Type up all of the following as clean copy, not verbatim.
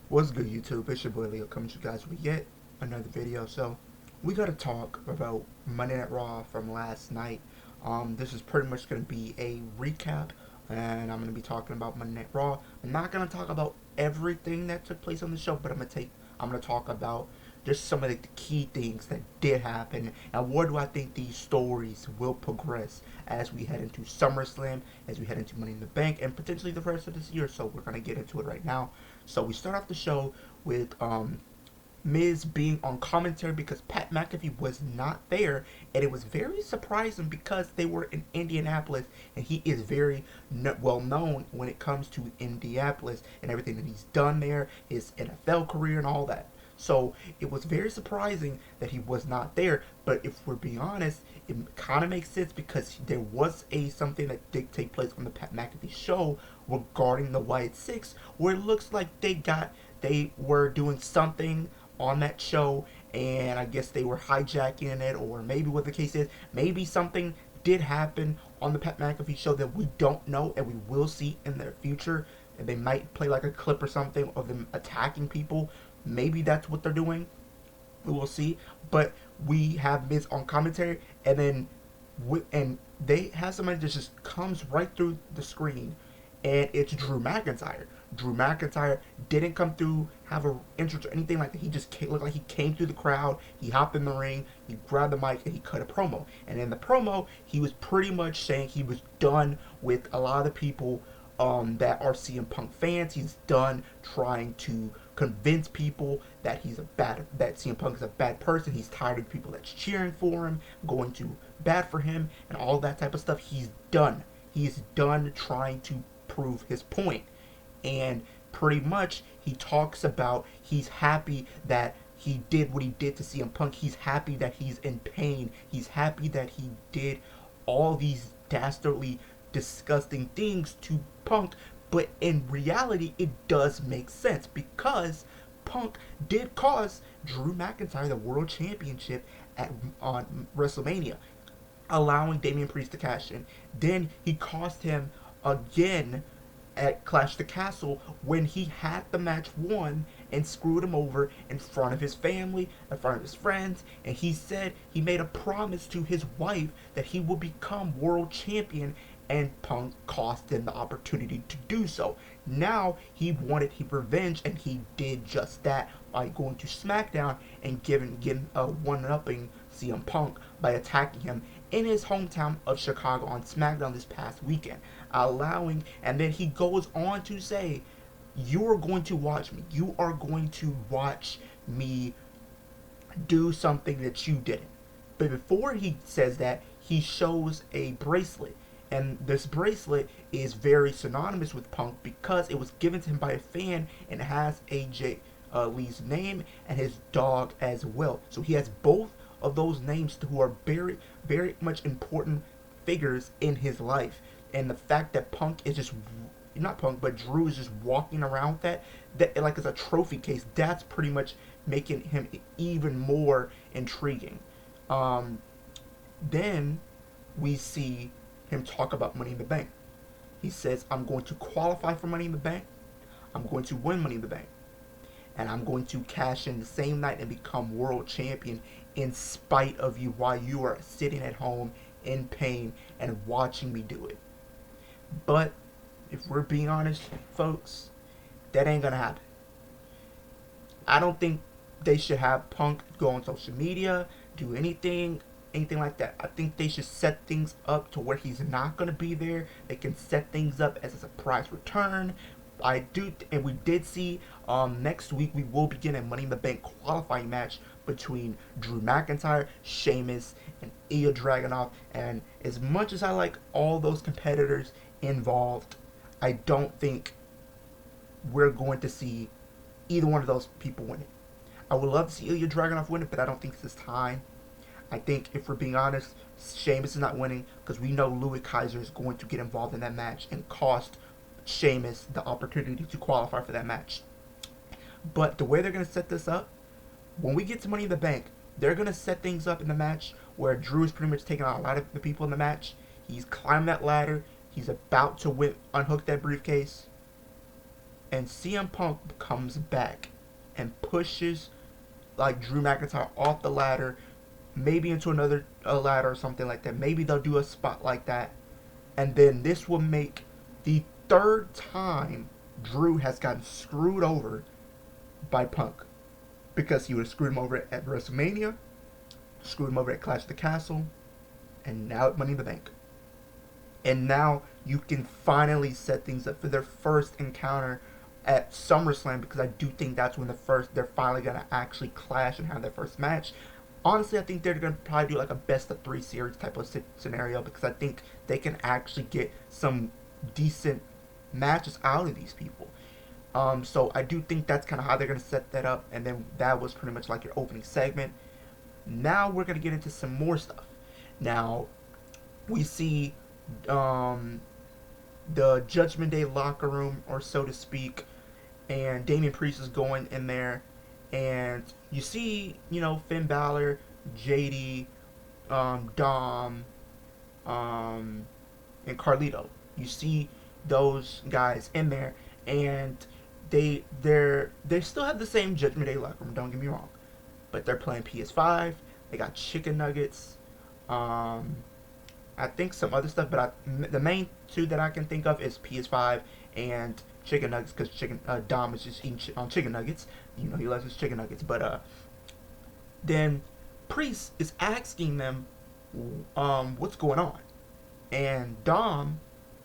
What's good, YouTube? It's your boy Leo coming to you guys with yet another video. So, we gotta talk about Monday Night Raw from last night. This is pretty much gonna be a recap, and I'm gonna be talking about Monday Night Raw. I'm not gonna talk about everything that took place on the show, but I'm gonna talk about just some of the key things that did happen, and where do I think these stories will progress as we head into SummerSlam, as we head into Money in the Bank, and potentially the rest of this year. So we're gonna get into it right now. So we start off the show with Miz being on commentary because Pat McAfee was not there, and it was very surprising because they were in Indianapolis, and he is very well known when it comes to Indianapolis and everything that he's done there, his NFL career and all that. So it was very surprising that he was not there. But if we're being honest, it kind of makes sense because there was a something that did take place on the Pat McAfee show regarding the Wyatt Six, where it looks like they were doing something on that show, and I guess they were hijacking it, or maybe what the case is, maybe something did happen on the Pat McAfee show that we don't know and we will see in the future. And they might play like a clip or something of them attacking people. Maybe that's what they're doing. We will see. But we have Miz on commentary, and then and they have somebody that just comes right through the screen, and it's Drew McIntyre. Drew McIntyre didn't come through, have a entrance or anything like that. He just looked like he came through the crowd. He hopped in the ring, he grabbed the mic, and he cut a promo. And in the promo, he was pretty much saying he was done with a lot of the people that are CM Punk fans. He's done trying to convince people that that CM Punk is a bad person. He's tired of people that's cheering for him, going to bat for him, and all that type of stuff. He's done. He's done trying to prove his point. And pretty much he talks about he's happy that he did what he did to CM Punk. He's happy that he's in pain. He's happy that he did all these dastardly, disgusting things to Punk. But in reality, it does make sense because Punk did cost Drew McIntyre the World Championship on WrestleMania, allowing Damian Priest to cash in. Then he cost him again at Clash the Castle when he had the match won and screwed him over in front of his family, in front of his friends, and he said he made a promise to his wife that he would become world champion, and Punk cost him the opportunity to do so. Now he wanted his revenge, and he did just that by going to SmackDown and getting a one-upping CM Punk by attacking him in his hometown of Chicago on SmackDown this past weekend, allowing, and then he goes on to say, you are going to watch me. You are going to watch me do something that you didn't. But before he says that, he shows a bracelet. And this bracelet is very synonymous with Punk because it was given to him by a fan and has AJ Lee's name and his dog as well. So he has both of those names who are very, very much important figures in his life. And the fact that Punk is just not Punk, but Drew is just walking around with that like it's a trophy case. That's pretty much making him even more intriguing. Um, then we see him talk about Money in the Bank. He says, I'm going to qualify for Money in the Bank. I'm going to win Money in the Bank. And I'm going to cash in the same night and become world champion in spite of you while you are sitting at home in pain and watching me do it. But if we're being honest, folks, that ain't gonna happen. I don't think they should have Punk go on social media, do anything like that. I think they should set things up to where he's not going to be there. They can set things up as a surprise return. I do, and we did see next week we will begin a Money in the Bank qualifying match between Drew McIntyre, Sheamus, and Ilya Dragunov. And as much as I like all those competitors involved, I don't think we're going to see either one of those people win it. I would love to see Ilya Dragunov win it, but I don't think it's his time. I think if we're being honest, Sheamus is not winning because we know Louis Kaiser is going to get involved in that match and cost Sheamus the opportunity to qualify for that match. But the way they're going to set this up, when we get to Money in the Bank, they're going to set things up in the match where Drew is pretty much taking out a lot of the people in the match. He's climbed that ladder. He's about to unhook that briefcase. and CM Punk comes back and pushes like Drew McIntyre off the ladder, maybe into another ladder or something like that. Maybe they'll do a spot like that, and then this will make the third time Drew has gotten screwed over by Punk, because he would have screwed him over at WrestleMania, screwed him over at Clash of the Castle, and now at Money in the Bank. And now you can finally set things up for their first encounter at SummerSlam, because I do think that's when they're finally gonna actually clash and have their first match. Honestly, I think they're gonna probably do like a best of 3 series type of scenario, because I think they can actually get some decent matches out of these people. So I do think that's kind of how they're gonna set that up, and then that was pretty much like your opening segment. Now we're gonna get into some more stuff. Now we see um, the Judgment Day locker room, or so to speak, and Damian Priest is going in there, and you see, Finn Balor, JD, Dom, and Carlito. You see those guys in there, and they still have the same Judgment Day locker room. Don't get me wrong, but they're playing PS5. They got chicken nuggets. I think some other stuff, but the main two that I can think of is PS5 and chicken nuggets, because Dom is just eating chicken nuggets. He loves his chicken nuggets. But then Priest is asking them what's going on, and Dom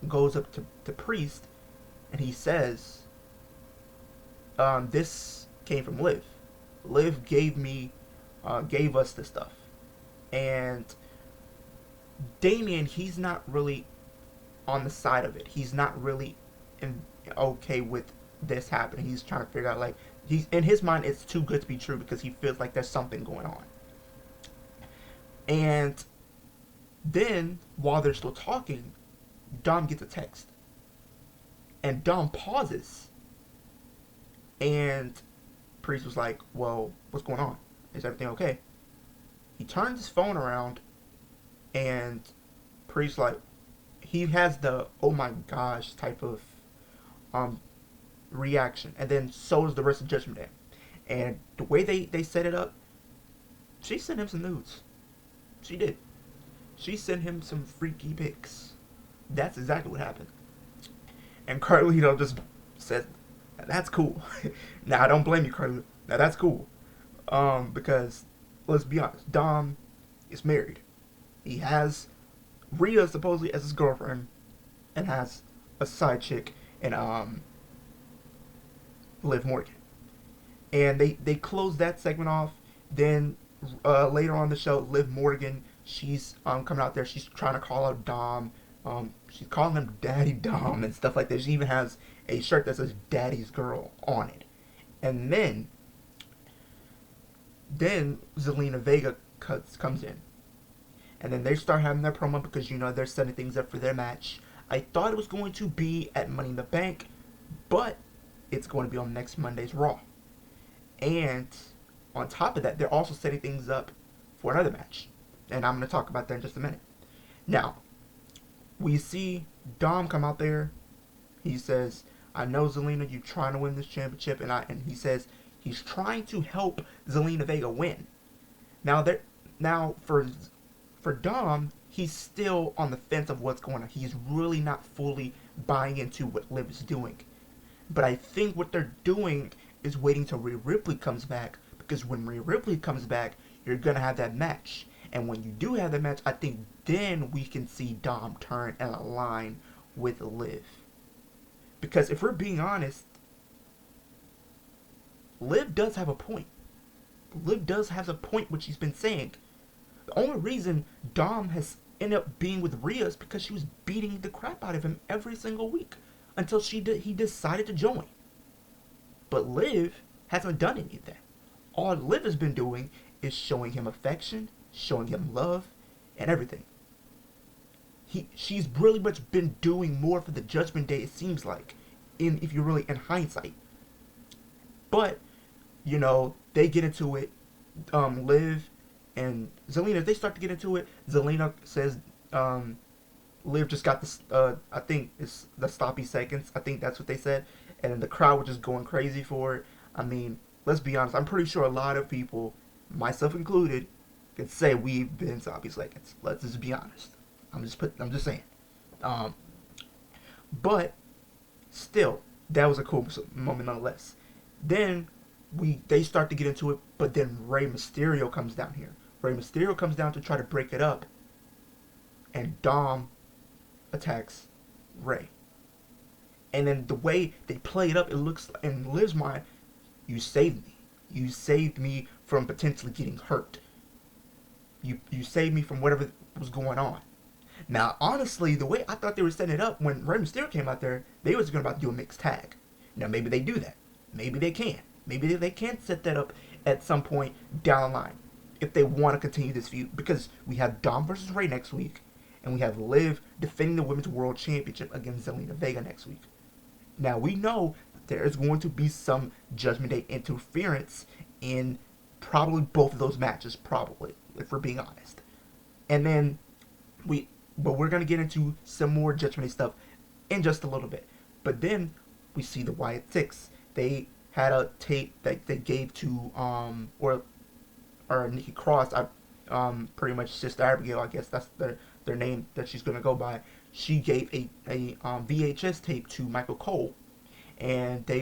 goes up to Priest, and he says, this came from Liv. Liv gave us this stuff. And Damian, he's not really on the side of it. He's not really okay with this happening. He's trying to figure out, like, he's in his mind, it's too good to be true, because he feels like there's something going on. And then, while they're still talking, Dom gets a text. And Dom pauses. And Priest was like, well, what's going on? Is everything okay? He turns his phone around, and Priest, like, he has the oh my gosh type of reaction, and then so does the rest of Judgment Day. And the way they set it up, she sent him some nudes. She did. She sent him some freaky pics. That's exactly what happened. And Carlito just said, that's cool. Now, I don't blame you, Carlito. Now, that's cool. Because, let's be honest, Dom is married. He has Rhea supposedly as his girlfriend, and has a side chick in Liv Morgan. And they close that segment off. Then later on the show, Liv Morgan, she's coming out there. She's trying to call out Dom. She's calling him Daddy Dom and stuff like that. She even has a shirt that says Daddy's Girl on it. And then Zelina Vega comes in. And then they start having their promo, because they're setting things up for their match. I thought it was going to be at Money in the Bank, but it's going to be on next Monday's Raw. And on top of that, they're also setting things up for another match. And I'm going to talk about that in just a minute. Now, we see Dom come out there. He says, I know, Zelina, you're trying to win this championship. And he says he's trying to help Zelina Vega win. Now for Dom, he's still on the fence of what's going on. He's really not fully buying into what Liv is doing. But I think what they're doing is waiting till Rhea Ripley comes back, because when Rhea Ripley comes back, you're going to have that match. And when you do have that match, I think then we can see Dom turn and align with Liv. Because if we're being honest, Liv does have a point. Liv does have a point, which she's been saying. The only reason Dom has ended up being with Rhea is because she was beating the crap out of him every single week until he decided to join. But Liv hasn't done any of that. All Liv has been doing is showing him affection, showing him love, and everything. She's really much been doing more for the Judgment Day, it seems like, if you're really in hindsight. But, they get into it. Liv and Zelina, they start to get into it. Zelina says Liv just got this, I think it's the sloppy seconds. I think that's what they said. and then the crowd was just going crazy for it. I mean, let's be honest. I'm pretty sure a lot of people, myself included, can say we've been zombies seconds. Let's just be honest. I'm just saying. Um, but still, that was a cool moment nonetheless. Then they start to get into it, but then Rey Mysterio comes down here. Rey Mysterio comes down to try to break it up, and Dom attacks Rey. And then the way they play it up, it looks in Liv's mind, you saved me. You saved me from potentially getting hurt. You saved me from whatever was going on. Now, honestly, the way I thought they were setting it up when Rey Mysterio came out there, they was going to about to do a mixed tag. Now, maybe they do that. Maybe they can. Maybe they can set that up at some point down the line if they want to continue this feud. Because we have Dom versus Rey next week, and we have Liv defending the Women's World Championship against Zelina Vega next week. Now, we know there is going to be some Judgment Day interference in probably both of those matches, probably, if we're being honest. And then but we're gonna get into some more Judgment Day stuff in just a little bit. But then we see the Wyatt Six. They had a tape that they gave to or Nikki Cross. Pretty much Sister Abigail. I guess that's their name that she's gonna go by. She gave a VHS tape to Michael Cole, and they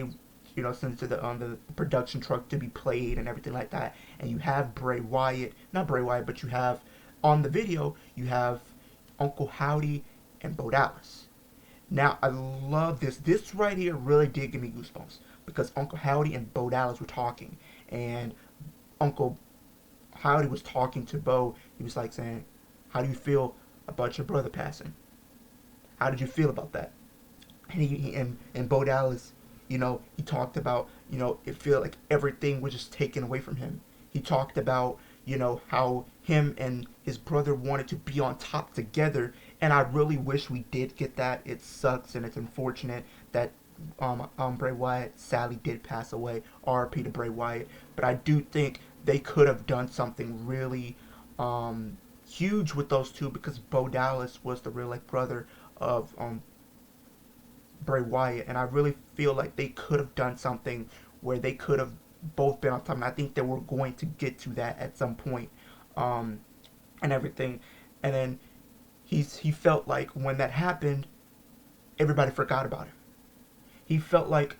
sent it to the production truck to be played and everything like that. And you have Bray Wyatt, not Bray Wyatt, but you have on the video you have Uncle Howdy and Bo Dallas. Now, I love this. This right here really did give me goosebumps because Uncle Howdy and Bo Dallas were talking, and Uncle Howdy was talking to Bo. He was like saying, "How do you feel about your brother passing? How did you feel about that?" And Bo Dallas, he talked about, it felt like everything was just taken away from him. He talked about, how him and his brother wanted to be on top together, and I really wish we did get that. It sucks and it's unfortunate that Bray Wyatt sadly did pass away. R.I.P. to Bray Wyatt. But I do think they could have done something really huge with those two because Bo Dallas was the real like brother of Bray Wyatt, and I really feel like they could have done something where they could have both been on top. And I think they were going to get to that at some point, and everything. And then he felt like when that happened, everybody forgot about him. He felt like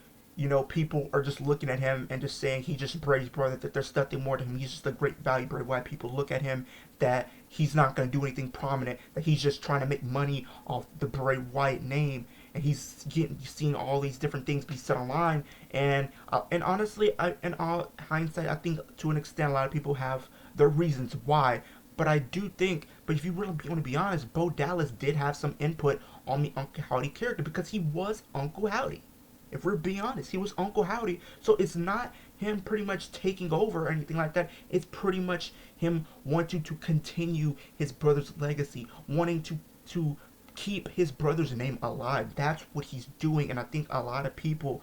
people are just looking at him and just saying he's just Bray's brother, that there's nothing more to him. He's just a great value Bray Wyatt. People look at him that he's not going to do anything prominent, that he's just trying to make money off the Bray Wyatt name, and he's seeing all these different things be said online. And honestly, in all hindsight, I think to an extent a lot of people have their reasons why. But I do think, but if you really want to be honest, Bo Dallas did have some input on the Uncle Howdy character because he was Uncle Howdy. If we're being honest, he was Uncle Howdy. So it's not him pretty much taking over or anything like that. It's pretty much him wanting to continue his brother's legacy, wanting to keep his brother's name alive. That's what he's doing, and I think a lot of people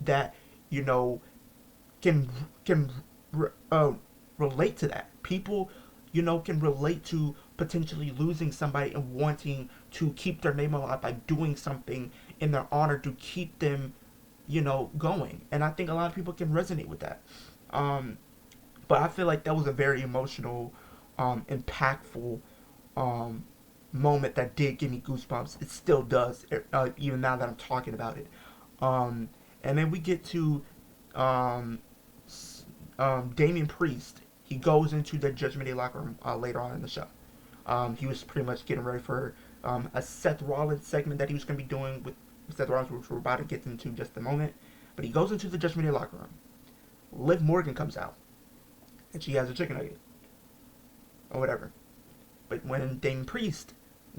that can relate to that. People can relate to potentially losing somebody and wanting to keep their name alive by doing something in their honor to keep them going. And I think a lot of people can resonate with that. But I feel like that was a very emotional, impactful moment that did give me goosebumps. It still does, even now that I'm talking about it. And then we get to Damian Priest. He goes into the Judgment Day locker room later on in the show. He was pretty much getting ready for a Seth Rollins segment that he was going to be doing with Seth Rollins, which we're about to get into in just a moment. But he goes into the Judgment Day locker room. Liv Morgan comes out, and she has a chicken nugget, or whatever. But when Damian Priest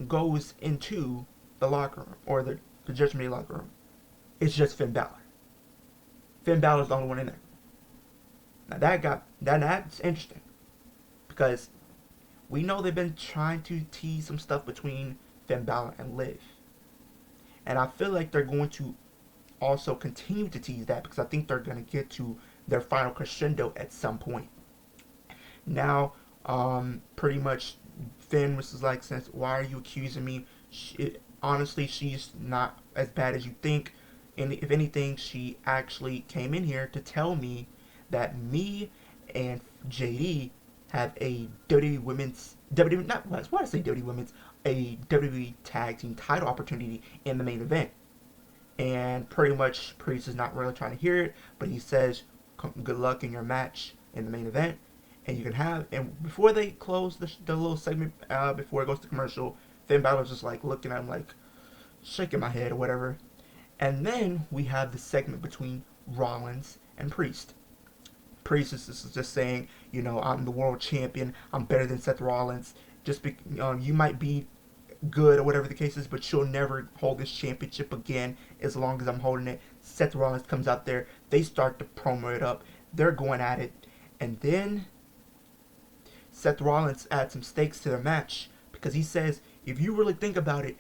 goes into the locker room, or the Judgment Day locker room, it's just Finn Balor. Finn Balor's the only one in there. Now that's interesting, because we know they've been trying to tease some stuff between Finn Balor and Liv. And I feel like they're going to also continue to tease that because I think they're going to get to their final crescendo at some point. Now, pretty much Finn was like, "Since why are you accusing me? Honestly, she's not as bad as you think. And if anything, she actually came in here to tell me that me and JD have a WWE Women's WWE not why did I say WWE Women's a WWE Tag Team title opportunity in the main event. And pretty much Priest is not really trying to hear it, but he says, "Good luck in your match in the main event." And you can have, and before they close the little segment, before it goes to commercial, Finn Balor's just like looking at him like shaking my head or whatever. And then we have the segment between Rollins and Priest. Priest is just saying, I'm the world champion. I'm better than Seth Rollins. You might be good or whatever the case is, but you'll never hold this championship again as long as I'm holding it. Seth Rollins comes out there. They start to promo it up. They're going at it. And then Seth Rollins adds some stakes to their match because he says, if you really think about it,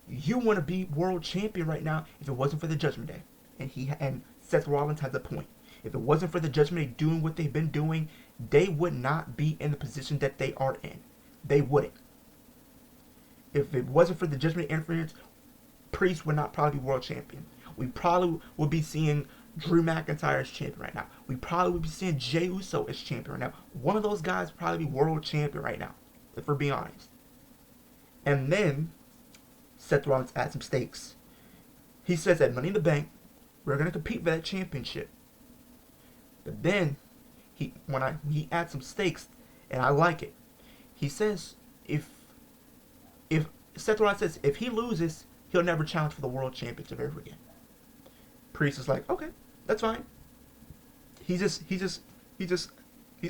you want to be world champion right now if it wasn't for the Judgment Day. And Seth Rollins has a point. If it wasn't for the Judgment Day doing what they've been doing, they would not be in the position that they are in. They wouldn't. If it wasn't for the Judgment Day interference, Priest would not probably be world champion. We probably would be seeing Drew McIntyre as champion right now. We probably would be seeing Jey Uso as champion right now. One of those guys would probably be world champion right now, if we're being honest. And then Seth Rollins adds some stakes. He says at Money in the Bank, we're going to compete for that championship. But then he adds some stakes, and I like it. He says if Seth Rollins says if he loses, he'll never challenge for the world championship ever again. Priest is like, okay, that's fine. He's just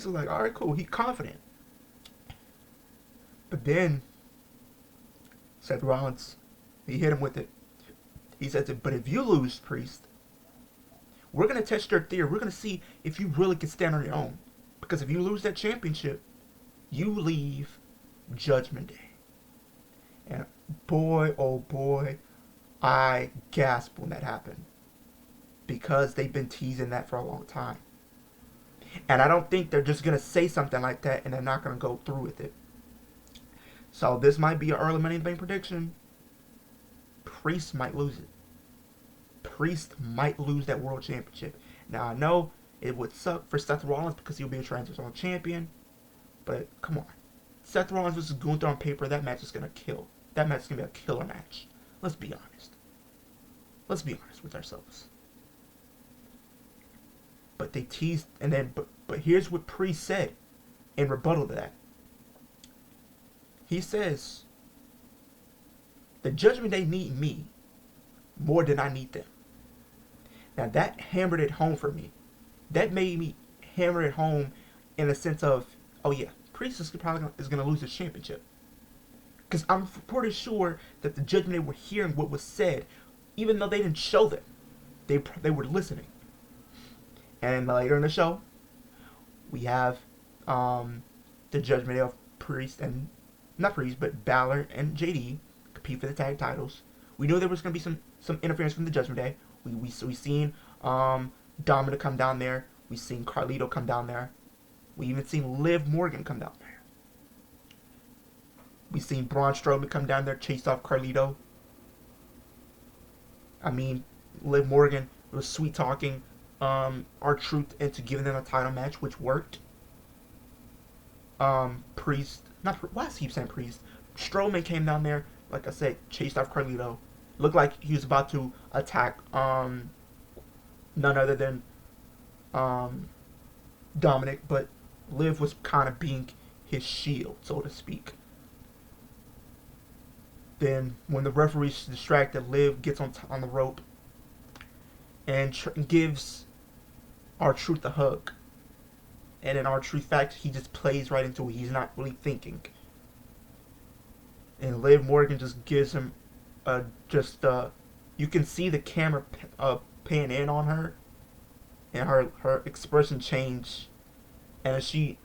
like, all right, cool. He's confident. But then Seth Rollins, he hit him with it. He says, but if you lose, Priest, we're going to test your theory. We're going to see if you really can stand on your own. Because if you lose that championship, you leave Judgment Day. And boy, oh boy, I gasped when that happened. Because they've been teasing that for a long time. And I don't think they're just going to say something like that and they're not going to go through with it. So this might be an early Money in the Bank prediction. Priest might lose it. Priest might lose that world championship. Now I know it would suck for Seth Rollins because he'll be a transitional champion. But come on. Seth Rollins versus Gunther on paper, that match is going to kill. That match is going to be a killer match. Let's be honest. Let's be honest with ourselves. But they teased, and then, but here's what Priest said in rebuttal to that. He says, the Judgment Day need me more than I need them. Now that hammered it home for me. That made me hammer it home in the sense of, oh yeah, Priest is probably going to lose his championship. Because I'm pretty sure that the Judgment Day were hearing what was said, even though they didn't show them. They were listening. And later in the show, we have the Judgment Day of Priest and, not Priest, but Balor and JD compete for the tag titles. We knew there was going to be some interference from the Judgment Day. We seen Dominic come down there. We seen Carlito come down there. We even seen Liv Morgan come down there. We seen Braun Strowman come down there, chased off Carlito. I mean, Liv Morgan was sweet talking R-Truth into giving them a title match, which worked. Priest, why does he keep saying Priest? Strowman came down there, like I said, chased off Carlito. Looked like he was about to attack none other than Dominic, but Liv was kind of being his shield, so to speak. Then, when the referee's distracted, Liv gets on the rope and gives R-Truth a hug. And in R-Truth fact, he just plays right into it. He's not really thinking. And Liv Morgan just gives him you can see the camera pan in on her, and her expression change, and she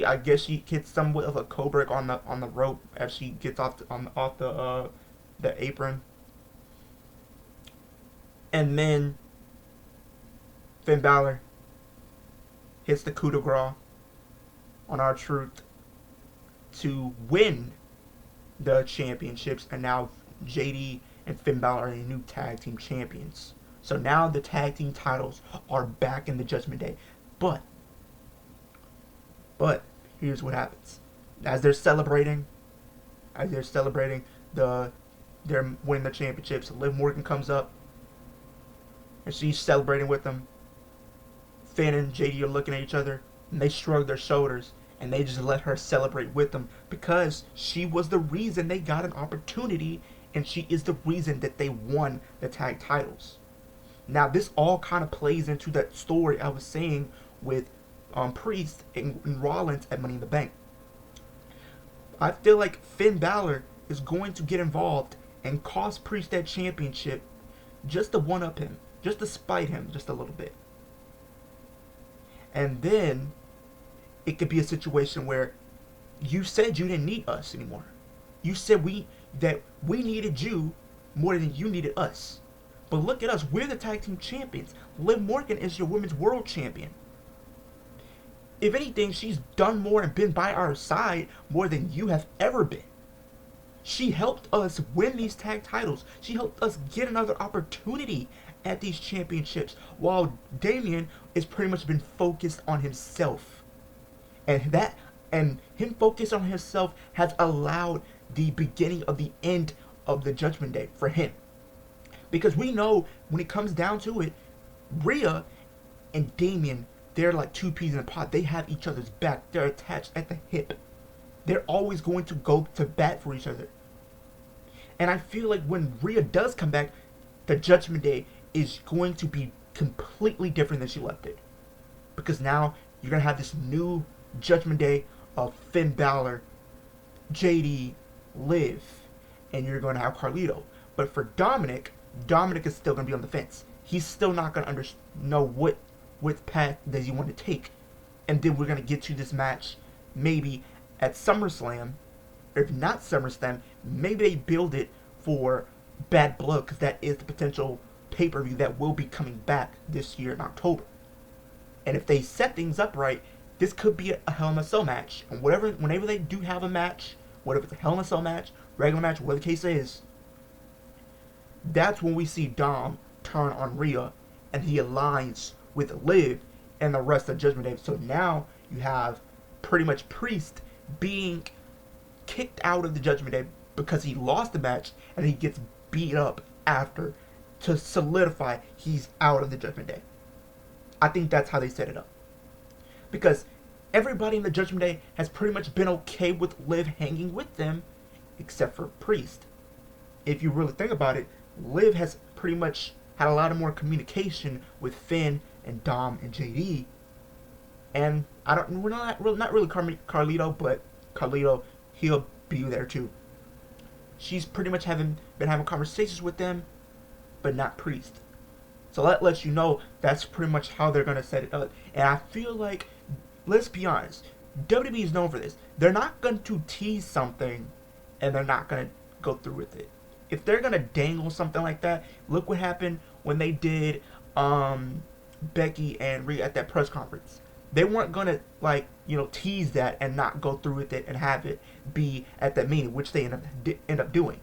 I guess she gets somewhat of a cobra on the rope as she gets off the apron, and then Finn Balor hits the coup de grace on R-Truth to win the championships, and now JD and Finn Balor are the new tag team champions. So now the tag team titles are back in the Judgment Day. But, but here's what happens. As they're celebrating, the they're winning the championships. Liv Morgan comes up and she's celebrating with them. Finn and JD are looking at each other and they shrug their shoulders and they just let her celebrate with them because she was the reason they got an opportunity and she is the reason that they won the tag titles. Now this all kind of plays into that story I was saying with Priest and Rollins at Money in the Bank. I feel like Finn Balor is going to get involved and cost Priest that championship just to one up him, just to spite him just a little bit. And then it could be a situation where you said you didn't need us anymore. You said that we needed you more than you needed us. But look at us, we're the tag team champions. Liv Morgan is your women's world champion. If anything, she's done more and been by our side more than you have ever been. She helped us win these tag titles. She helped us get another opportunity at these championships, while Damian has pretty much been focused on himself. And him focused on himself has allowed the beginning of the end of the Judgment Day for him. Because we know when it comes down to it, Rhea and Damian, they're like two peas in a pod. They have each other's back. They're attached at the hip. They're always going to go to bat for each other. And I feel like when Rhea does come back, the Judgment Day is going to be completely different than she left it. Because now you're going to have this new Judgment Day of Finn Balor, JD, Liv, and you're going to have Carlito. But for Dominic is still going to be on the fence. He's still not going to know what path does he want to take. And then we're going to get to this match maybe at SummerSlam. Or if not SummerSlam, maybe they build it for Bad Blood, because that is the potential pay-per-view that will be coming back this year in October. And if they set things up right, this could be a Hell in a Cell match. And whenever they do have a match, whether it's a Hell in a Cell match, regular match, whatever the case is, that's when we see Dom turn on Rhea and he aligns with Liv and the rest of Judgment Day. So now you have pretty much Priest being kicked out of the Judgment Day because he lost the match and he gets beat up after to solidify he's out of the Judgment Day. I think that's how they set it up. Because everybody in the Judgment Day has pretty much been okay with Liv hanging with them except for Priest. If you really think about it, Liv has pretty much had a lot of more communication with Finn and Dom and JD. And we're not really Carlito, but Carlito, he'll be there too. She's pretty much been having conversations with them, but not Priest. So that lets you know that's pretty much how they're going to set it up. And I feel like, let's be honest, WWE is known for this. They're not going to tease something and they're not going to go through with it. If they're going to dangle something like that, look what happened when they did Becky and Rhea at that press conference. They weren't going to, tease that and not go through with it and have it be at that meeting, which they end up doing.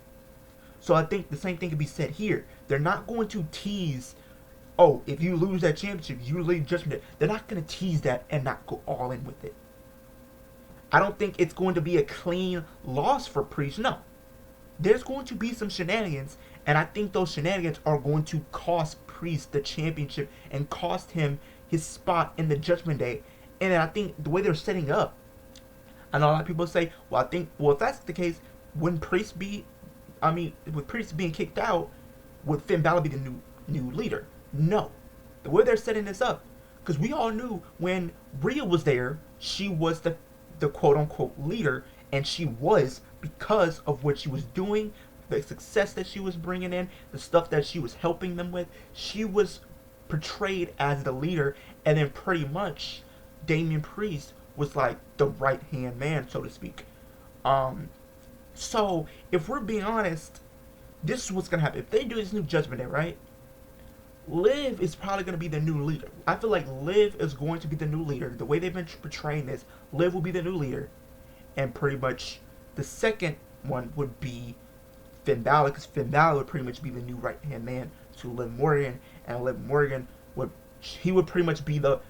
So I think the same thing can be said here. They're not going to tease, oh, if you lose that championship, you leave Judgment Day. They're not going to tease that and not go all in with it. I don't think it's going to be a clean loss for Priest, no. There's going to be some shenanigans, and I think those shenanigans are going to cost Priest the championship and cost him his spot in the Judgment Day. And I think the way they're setting up, I know a lot of people say, if that's the case, with Priest being kicked out, would Finn Balor be the new leader? No. The way they're setting this up, because we all knew when Rhea was there, she was the quote-unquote leader, and she was because of what she was doing, the success that she was bringing in, the stuff that she was helping them with. She was portrayed as the leader, and then pretty much Damian Priest was like the right-hand man, so to speak. So, if we're being honest, this is what's going to happen. If they do this new Judgment Day, right? Liv is probably going to be the new leader. I feel like Liv is going to be the new leader. The way they've been portraying this, Liv will be the new leader. And pretty much the second one would be Finn Balor, because Finn Balor would pretty much be the new right-hand man to Liv Morgan. and Liv Morgan would pretty much be the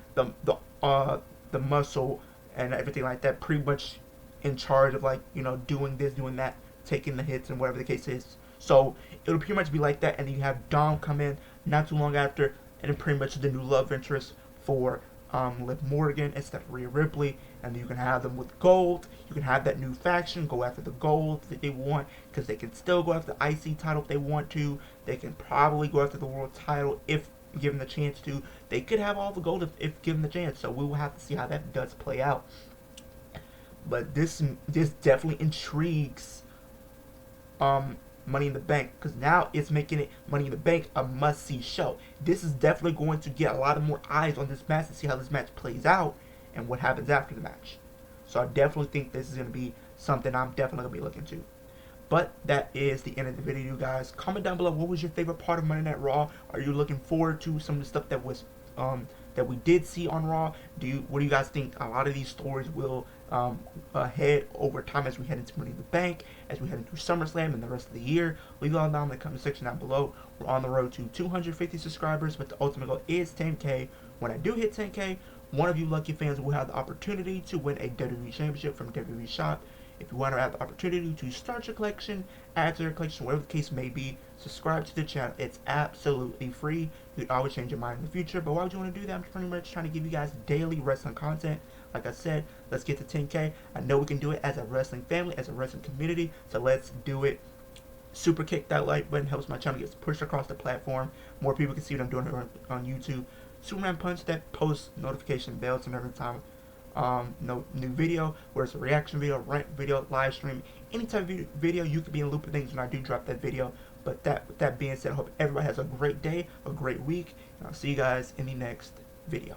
muscle and everything like that, pretty much in charge of, like, doing this, doing that, taking the hits and whatever the case is. So it'll pretty much be like that, and then you have Dom come in not too long after, and then pretty much the new love interest for Liv Morgan instead of Rhea Ripley, and you can have them with gold. You can have that new faction go after the gold that they want, because they can still go after the IC title if they want to. They can probably go after the world title if given the chance to. They could have all the gold if given the chance. So we will have to see how that does play out. But this definitely intrigues Money in the Bank, because now it's making it Money in the Bank a must-see show. This is definitely going to get a lot of more eyes on this match to see how this match plays out and what happens after the match. So I definitely think this is going to be something I'm definitely going to be looking to. But that is the end of the video, you guys. Comment down below, what was your favorite part of Monday Night Raw? Are you looking forward to some of the stuff that was that we did see on Raw? What do you guys think? A lot of these stories will head over time as we head into Money in the Bank, as we head into SummerSlam and the rest of the year. Leave it all down in the comment section down below. We're on the road to 250 subscribers, but the ultimate goal is 10K. When I do hit 10K, one of you lucky fans will have the opportunity to win a WWE Championship from WWE Shop. If you want to have the opportunity to start your collection, add to your collection, whatever the case may be, subscribe to the channel. It's absolutely free. You can always change your mind in the future, but why would you want to do that? I'm pretty much trying to give you guys daily wrestling content. Like I said, let's get to 10K. I know we can do it as a wrestling family, as a wrestling community, so let's do it. Super kick that like button, helps my channel get pushed across the platform. More people can see what I'm doing on YouTube. Superman Punch that post notification bells and every time no new video, whether it's a reaction video, rant video, live stream, any type of video, you can be in the loop of things when I do drop that video. But with that being said, I hope everybody has a great day, a great week, and I'll see you guys in the next video.